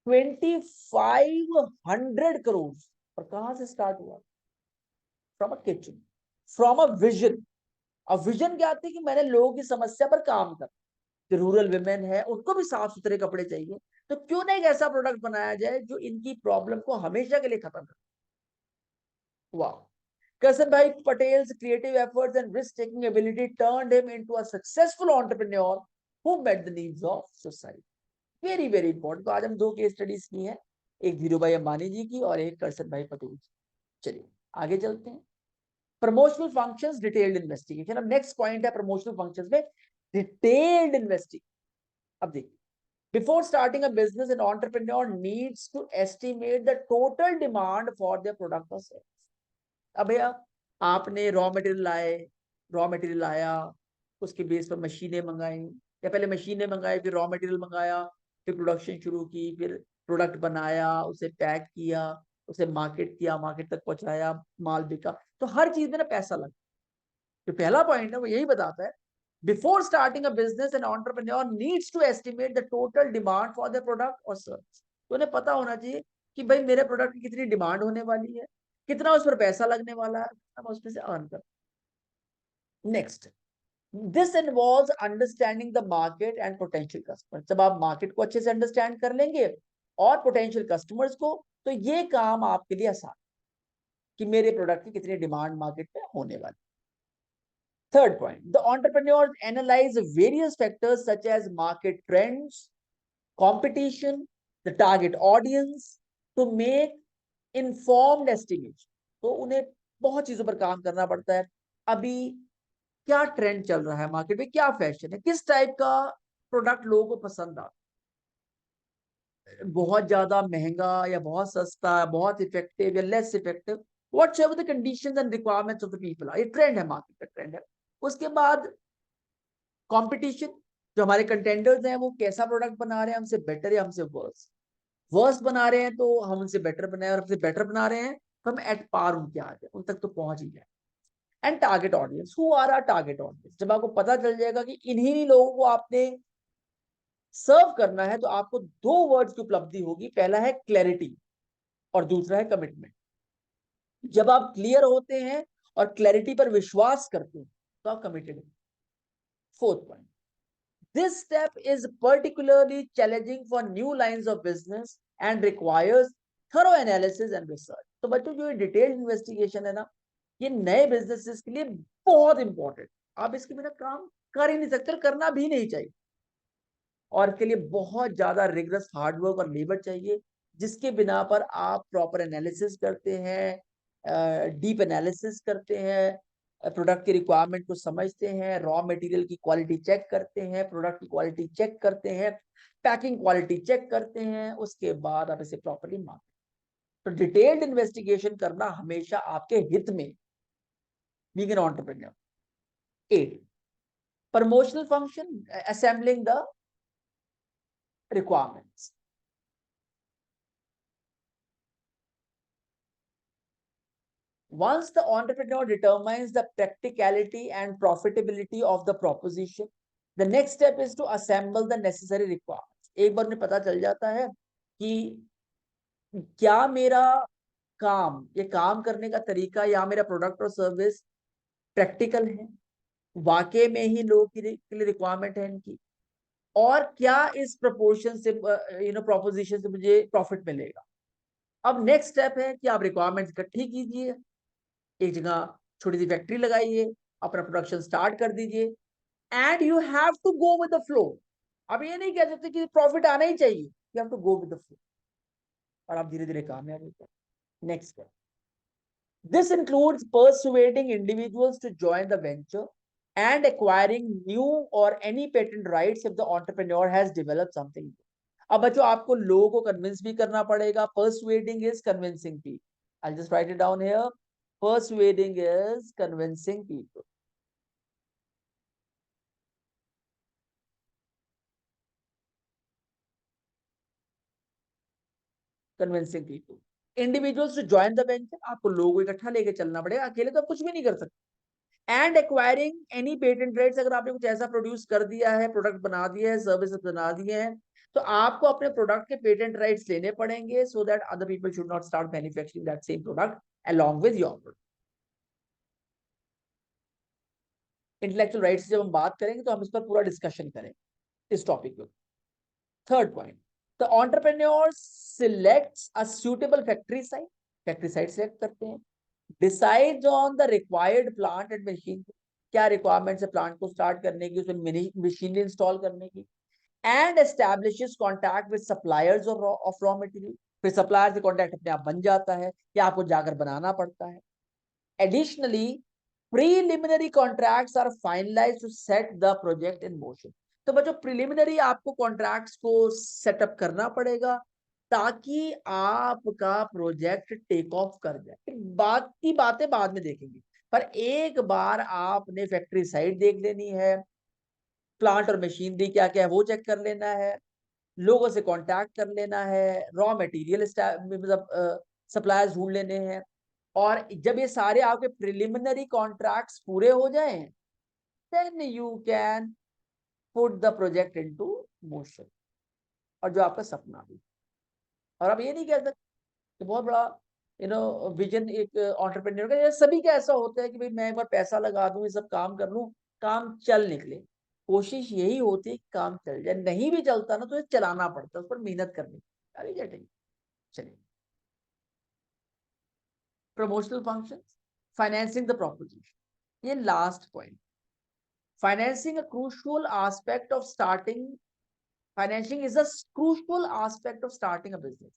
2500 crores. और कहां से start हुआ? From a kitchen, from a vision. अब vision क्या आती है कि मैंने लोगों की समस्या पर काम कर, जो रूरल विमेन है उनको भी साफ सुथरे कपड़े चाहिए, तो क्यों नहीं एक ऐसा प्रोडक्ट बनाया जाए जो इनकी प्रॉब्लम को हमेशा के लिए खत्म कर. वाह. Karsanbhai Patel's creative efforts and risk-taking ability turned him into a successful entrepreneur who met the needs of society. Very, very important. तो आज हम दो केस स्टडीज की हैं, एक धीरू भाई अंबानी जी की और एक करसन भाई पटेल जी. चलिए आगे चलते हैं. Promotional functions, detailed investigation. अब नेक्स्ट पॉइंट है प्रमोशनल फंक्शंस में डिटेल्ड इन्वेस्टिगेशन. अब देखिए, before starting a business, an entrepreneur needs to estimate the total demand for their product or service. अब भैया आपने रॉ मटेरियल लाए, रॉ मटेरियल आया, उसके बेस पर मशीनें मंगाई, या पहले मशीनें मंगाई फिर रॉ मटेरियल मंगाया, फिर प्रोडक्शन शुरू की, फिर प्रोडक्ट बनाया, उसे पैक किया, उसे मार्केट किया, मार्केट तक पहुंचाया, माल बिका. तो हर चीज में ना पैसा लगा. जो पहला पॉइंट है वो यही बताता है, before starting a business an entrepreneur needs to estimate the total demand for the product और सर्विस. तो उन्हें पता होना चाहिए कि भाई मेरे प्रोडक्ट की कितनी डिमांड होने वाली है, कितना उस पर पैसा लगने वाला है, कितना उसमें से अर्न कर. Next, this involves understanding the market and potential customer. जब आप मार्केट को अच्छे से अंडरस्टैंड कर लेंगे और पोटेंशियल कस्टमर्स को, तो ये काम आपके लिए आसान कि मेरे प्रोडक्ट की कितनी डिमांड मार्केट में होने वाली. Third point, the entrepreneurs analyze various factors such as market trends, competition, the target audience to make informed estimation. तो उन्हें बहुत चीजों पर काम करना पड़ता है. अभी क्या ट्रेंड चल रहा है मार्केट में, क्या फैशन है, किस टाइप का प्रोडक्ट लोगों को पसंद आता है, बहुत ज्यादा महंगा या बहुत सस्ता, बहुत इफेक्टिव या less effective, whatever the conditions and requirements of the people. ये ट्रेंड है, मार्केट का ट्रेंड है. उसके बाद कंपटीशन, जो हमारे कंटेंडर्स हैं वो कैसा प्रोडक्ट बना रहे हैं, हमसे बेटर या हमसे वर्स. वर्स बना रहे हैं तो हम उनसे बेटर बनाए, और हमसे बेटर बना रहे हैं तो हम एट पार उनके आ जाए, उन तक तो पहुंच ही जाए. And target audience, who are our target audience. जब आपको पता चल जाएगा कि इन्हीं लोगों को आपने सर्व करना है, तो आपको दो वर्ड्स की उपलब्धि होगी. पहला है क्लैरिटी और दूसरा है कमिटमेंट. जब आप क्लियर होते हैं और क्लैरिटी पर विश्वास करते हैं तो आप कमिटेड हैं. Fourth point, this step is particularly challenging for new lines of business and requires thorough analysis and research. तो बच्चों, जो डिटेल्ड इन्वेस्टिगेशन है ना, ये नए बिजनेसेस के लिए बहुत इंपॉर्टेंट. आप इसके बिना काम कर ही नहीं सकते, करना भी नहीं चाहिए. और इसके लिए बहुत ज्यादा रिगरस हार्डवर्क और लेबर चाहिए, जिसके बिना पर आप प्रॉपर एनालिसिस करते हैं, डीप एनालिसिस करते हैं, प्रोडक्ट की रिक्वायरमेंट को समझते हैं, रॉ मटेरियल की क्वालिटी चेक करते हैं, प्रोडक्ट की क्वालिटी चेक करते हैं, पैकिंग क्वालिटी चेक करते हैं, उसके बाद आप इसे प्रॉपरली मार्केट. तो डिटेल्ड इन्वेस्टिगेशन करना हमेशा आपके हित में, being an entrepreneur. 8, promotional function, assembling the requirements. Once the entrepreneur determines the practicality and profitability of the proposition, the next step is to assemble the necessary requirements. एक बार उन्हें पता चल जाता है कि क्या मेरा काम, ये काम करने का तरीका या मेरा प्रोडक्ट और सर्विस प्रैक्टिकल है, वाकई में ही लोगों के लिए रिक्वायरमेंट है इनकी, और क्या इस प्रोपोर्शन से प्रोपोजिशन से मुझे प्रॉफिट मिलेगा. अब नेक्स्ट स्टेप है कि आप रिक्वायरमेंट इकट्ठी कीजिए, एक जगह छोटी सी फैक्ट्री लगाइए, अपना प्रोडक्शन स्टार्ट कर दीजिए, and you have to go with the flow. अब ये नहीं कह सकते कि प्रॉफिट आना ही चाहिए, you have to go with the flow, और आप धीरे धीरे कामयाब होते हैं. Next, this includes persuading individuals to join the venture and acquiring new or any patent rights if the entrepreneur has developed something. अब बच्चों, आपको लोगों को कन्विंस भी करना पड़ेगा. persuading is convincing people. I'll just write it down here. Persuading is convincing people. Convincing people. Individuals to join the venture. आपको लोगों को इकट्ठा लेके चलना पड़ेगा, अकेले तो आप कुछ भी नहीं कर सकते. And acquiring any patent rights. अगर आपने कुछ ऐसा प्रोड्यूस कर दिया है, प्रोडक्ट बना दिया है, सर्विसेज बना दिए हैं, तो आपको अपने प्रोडक्ट के पेटेंट राइट्स लेने पड़ेंगे, so that other people should not start manufacturing that same product along with your product. Intellectual rights जब हम बात करेंगे तो हम इस पर पूरा डिस्कशन करेंगे इस टॉपिक पे. Third point, the entrepreneur selects a suitable factory site. Factory site select करते हैं. Decides on the required plant and machine. क्या रिक्वायरमेंट्स है प्लांट को स्टार्ट करने की, उसमें मशीनरी इंस्टॉल करने की. And establishes contact with suppliers of raw material. फिर सप्लायर से कॉन्टैक्ट अपने आप बन जाता है या आपको जाकर बनाना पड़ता है. Additionally preliminary contracts are finalized to set the project in motion. तो बच्चों प्रिलिमिनरी आपको कॉन्ट्रैक्ट्स को सेटअप करना पड़ेगा ताकि आपका प्रोजेक्ट टेक ऑफ कर जाए. बात की बातें बाद में देखेंगे, पर एक बार आपने फैक्ट्री साइट देख लेनी है, प्लांट और मशीनरी क्या क्या है वो चेक कर लेना है, लोगों से कांटेक्ट कर लेना है, रॉ मटेरियल मतलब सप्लायर्स ढूंढ लेने हैं. और जब ये सारे आपके प्रिलिमिनरी कॉन्ट्रैक्ट्स पूरे हो जाएं, then you can put the project into motion. और जो आपका सपना भी. और आप ये नहीं कह सकते कि बहुत बड़ा विजन एक एंटरप्रेन्योर का, ये सभी का ऐसा होता है कि भाई मैं एक बार पैसा लगा दूं, ये सब काम कर लूं, काम चल निकले. कोशिश यही होती है कि काम चल जाए. नहीं भी चलता ना तो ये चलाना पड़ता है, उस पर मेहनत करनी. अरे चलिए. Promotional function, financing the proposition. ये last point. Financing a crucial aspect of starting. Financing is a crucial aspect of starting a business.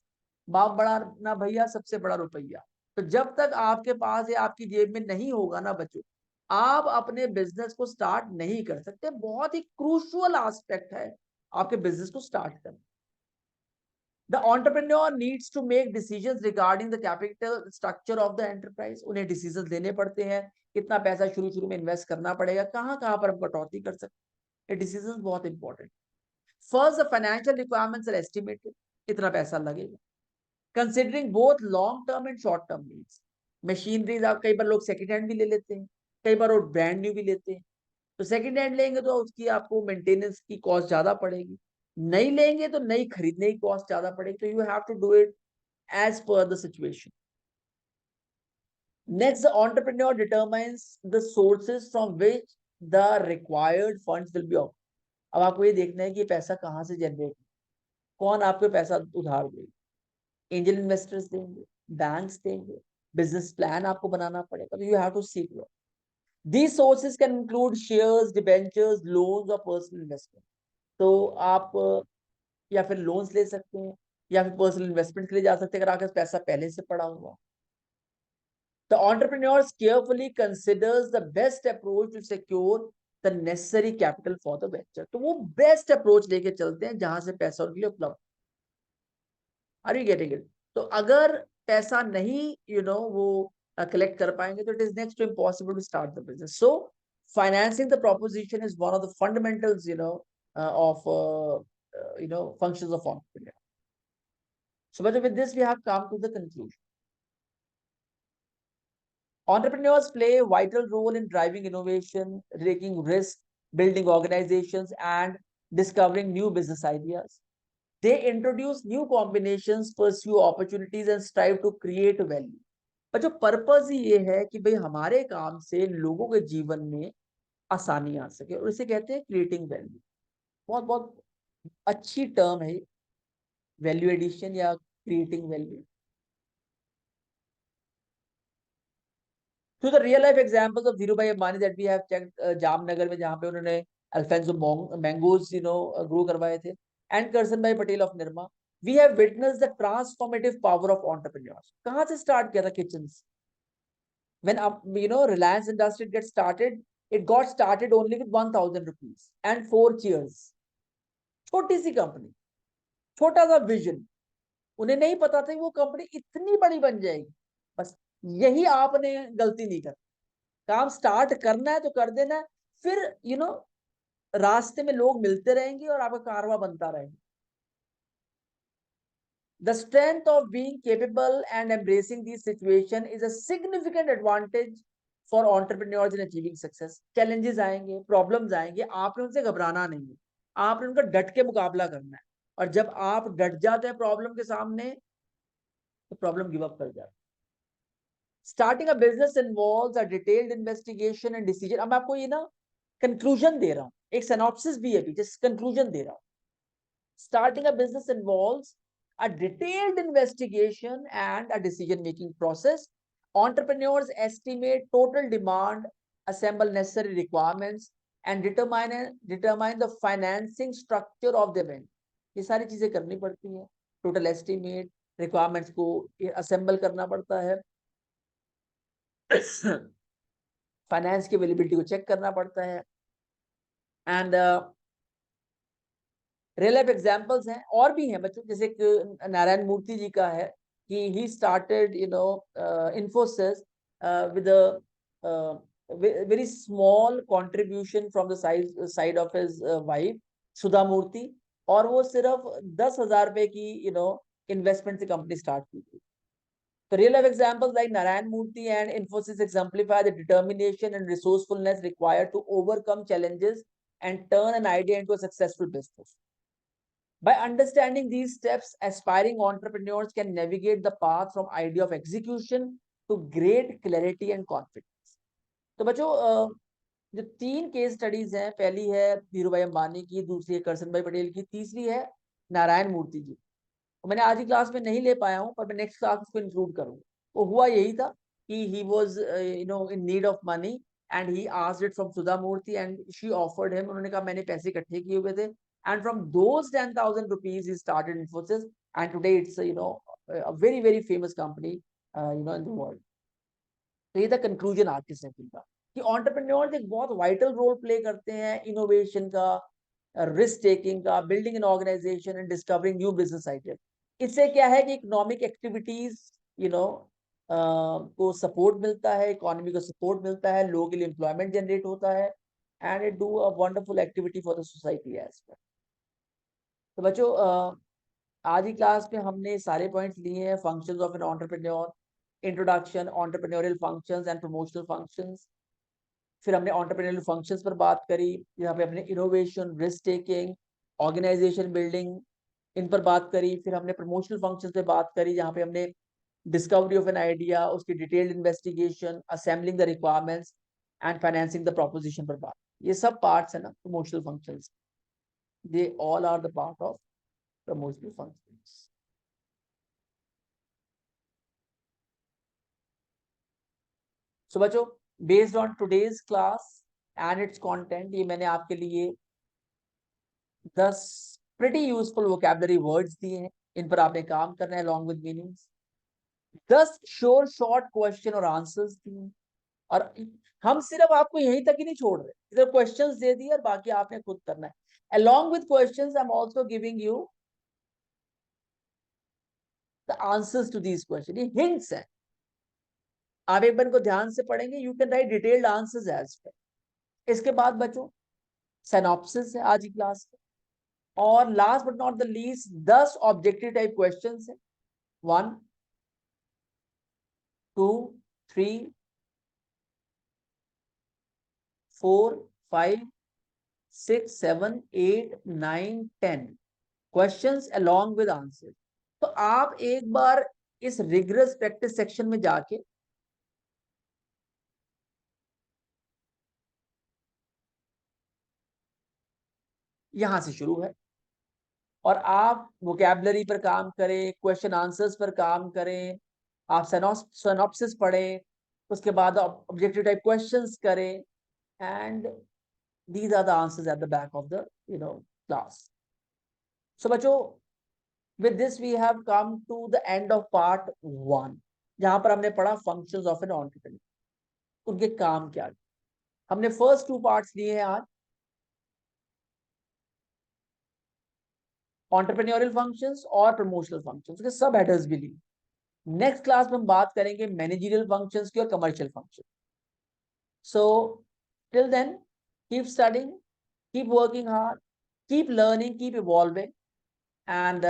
बाप बड़ा ना भैया, सबसे बड़ा रुपया. तो जब तक आपके पास या आपकी जेब में नहीं होगा ना बच्चों, आप अपने बिजनेस को स्टार्ट नहीं कर सकते. बहुत ही क्रूशियल एस्पेक्ट है आपके बिजनेस को स्टार्ट करना. The entrepreneur needs to make decisions regarding the capital structure of the enterprise. उन्हें डिसीजन लेने पड़ते हैं, कितना पैसा शुरू में इन्वेस्ट करना पड़ेगा, कहां कहां पर हम कटौती कर सकते हैं. डिसीजन बहुत important. First, the financial requirements are estimated. कितना पैसा लगेगा, considering both long term and short term needs. Machineries आप कई बार लोग सेकेंड हैंड भी ले लेते हैं, कई बार वो ब्रांड न्यू भी लेते हैं. तो सेकेंड हैंड लेंगे तो उसकी आपको मेंटेनेंस की कॉस्ट ज्यादा पड़ेगी. नई लेंगे तो नई खरीदने की कॉस्ट ज्यादा पड़ेगी. तो you have to do it as per the situation. Next, the entrepreneur determines the sources from which the required funds will be offered. अब आपको ये देखना है कि पैसा कहां से जनरेट, कौन आपको पैसा उधार देगा. एंजल इन्वेस्टर्स देंगे, बैंक्स देंगे, बिजनेस प्लान आपको बनाना पड़ेगा. तो you have to seek loan. These sources can include shares, debentures, loans और personal investment. तो आप या फिर लोन्स ले सकते हैं या फिर पर्सनल इन्वेस्टमेंट के लिए जा सकते हैं अगर आपके पास पैसा पहले से पड़ा हुआ. The entrepreneurs carefully considers the best approach to secure the necessary capital for the venture. तो वो बेस्ट अप्रोच लेके चलते हैं जहां से पैसा उनके लिए उपलब्ध. Are you getting it? तो अगर पैसा नहीं वो कलेक्ट कर पाएंगे तो it is next to impossible to start the business. So financing the proposition is one of the fundamentals of functions of entrepreneur. So with this we have come to the conclusion. Entrepreneurs play a vital role in driving innovation, taking risks, building organizations, and discovering new business ideas. They introduce new combinations, pursue opportunities, and strive to create value. पर जो purpose ही ये है कि भाई हमारे काम से लोगों के जीवन में आसानी आ सके, और इसे कहते हैं क्रिएटिंग वैल्यू. बहुत बहुत अच्छी टर्म है वैल्यू एडिशन या creating value. To the real life examples of Dhirubhai Ambani that we have checked, Jamnagar में जहाँ पे उन्होंने अल्फेंसो मैंगोज ग्रो करवाए थे, and Karsan Bhai Patel of Nirma, we have witnessed the transformative power of entrepreneurs. कहाँ से start किया था kitchens? When Reliance Industries get started, it got started only with 1,000 rupees and 4 chairs. छोटी सी company, छोटा सा vision. उन्हें नहीं पता था कि वो कंपनी इतनी बड़ी बन जाएगी. बस यही आपने गलती नहीं कर, काम स्टार्ट करना है तो कर देना है, फिर रास्ते में लोग मिलते रहेंगे और आपका कारवा बनता रहेगा। The strength of being capable and embracing these situation is a significant advantage for entrepreneurs in achieving success. Challenges आएंगे, problems आएंगे, आपने उनसे घबराना नहीं है, आपने उनका डट के मुकाबला करना है। और जब आप डट जाते हैं प्रॉब्लम के सामने तो प्रॉब्लम गिव अप कर जाती है। Starting a business involves a detailed investigation and decision. अब मैं आपको ये ना कंक्लूजन दे रहा हूँ, एक सिनॉप्सिस भी है, जस्ट कंक्लूजन दे रहा हूँ। Starting a business involves a detailed investigation and a decision-making process. Entrepreneurs estimate total demand, assemble necessary requirements, and determine the financing structure of the event. ये सारी चीजें करनी पड़ती हैं, टोटल एस्टिमेट, रिक्वायरमेंट्स को assemble करना पड़ता है, फाइनेंस की अवेलेबिलिटी को चेक करना पड़ता है, एंड रियल लाइफ एग्जांपल्स हैं और भी हैं बच्चों, जैसे नारायण मूर्ति जी का है कि he started Infosys with very small contribution from the side of his wife Sudha Murthy, और वो सिर्फ 10,000 रुपए की इन्वेस्टमेंट से कंपनी स्टार्ट की थी। The real life examples like Narayan Murthy and Infosys exemplify the determination and resourcefulness required to overcome challenges and turn an idea into a successful business. By understanding these steps, aspiring entrepreneurs can navigate the path from idea of execution to great clarity and confidence. तो बच्चों जो 3 case studies हैं, पहली है धीरू भाई अंबानी की, दूसरी है करसन भाई पटेल की, तीसरी है नारायण मूर्ति जी। मैंने आज की क्लास में नहीं ले पाया हूँ, पर मैं नेक्स्ट क्लास को इंक्लूड करूंगा। वो हुआ यही था कि he was in need of money and he asked it from Sudha Murthy and she offered him, उन्होंने कहा मैंने पैसे इकट्ठे किए हुए थे, and from those 10,000 rupees he started Infosys and today it's a very very famous company in the world. तो ये था कंक्लूजन आज के सेशन का कि एंटरप्रेन्योर्स एक बहुत वाइटल रोल प्ले करते हैं इनोवेशन का, रिस्क टेकिंग का, building an organization and discovering new business idea. इससे क्या है कि इकोनॉमिक एक्टिविटीज को सपोर्ट मिलता है, इकोनॉमी को सपोर्ट मिलता है, लोगों के लिए एम्प्लॉयमेंट जनरेट होता है, and it do a wonderful activity for the society as well. तो बच्चों आज की क्लास में हमने सारे पॉइंट्स लिए हैं, functions of an entrepreneur, introduction, entrepreneurial functions and promotional functions. फिर हमने एंटरप्रेन्योरियल फंक्शंस पर बात करी, यहाँ पे हमने innovation, risk taking, organisation building, इन पर बात करी। फिर हमने प्रमोशनल फंक्शंस पे बात करी, जहाँ पे हमने डिस्कवरी ऑफ एन आइडिया, उसकी detailed investigation, assembling the requirements and financing the proposition पर बात। ये सब पार्ट्स है ना promotional functions, they all are the part of promotional functions. So बच्चों, based on today's class and its content, ये मैंने आपके लिए 10 प्रीटी यूजफुल वोकैबुलरी वर्ड्स दिए हैं, इन पर आपने काम करना है along with meanings। 10 sure short question और आंसर्स दिए, और हम सिर्फ आपको यहीं तक ही नहीं छोड़ रहे, सिर्फ क्वेश्चंस दे दिए और बाकी आपने खुद करना है। along with questions I'm also giving you the answers to these questions, ये hints हैं, आप एक बार को ध्यान से पढ़ेंगे, you can write detailed answers as well. इसके बाद बच्चों सिनॉप्सिस है आज की क्लास का, और last but not the least 10 objective type questions है, 1 2 3 4 5 6 7 8 9 10 क्वेश्चंस along with आंसर। तो आप एक बार इस रिगरस प्रैक्टिस सेक्शन में जाके यहां से शुरू है, और आप वोकैबुलरी पर काम करें, क्वेश्चन आंसर्स पर काम करें, आप सिनॉप्सिस पढ़ें, उसके बाद ऑब्जेक्टिव टाइप क्वेश्चंस करें, and these are the answers at the back of the class. So बच्चों, with this we have come to the end of part 1, जहां पर हमने पढ़ा functions of an entrepreneur, उनके काम क्या। हमने फर्स्ट 2 पार्ट्स लिए हैं आज, entrepreneurial functions और promotional functions के सब हेडर्स भी लिए। नेक्स्ट क्लास में हम बात करेंगे मैनेजरियल फंक्शंस की और commercial function. So till then keep studying, keep working hard, keep learning, keep evolving, and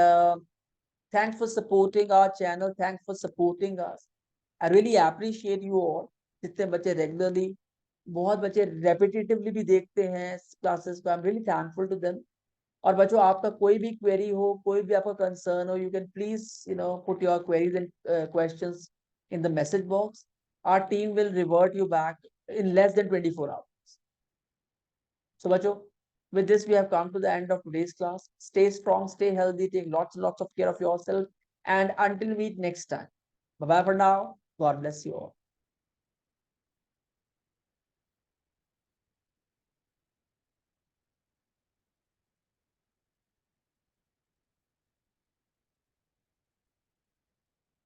thanks for supporting our channel. Thanks for supporting us. I really appreciate you all. जितने बच्चे regularly, बहुत बच्चे repetitively भी देखते हैं classes को, I am really thankful to them. और बच्चों, आपका कोई भी क्वेरी हो, कोई भी आपका कंसर्न हो, you can please put your queries and questions in the message box. Our team will revert you back in less than 24 hours. So bachcho, with this we have come to the end of today's class. Stay strong, stay healthy, take lots and lots of care of yourself, and until we meet next time, bye bye for now. God bless you all.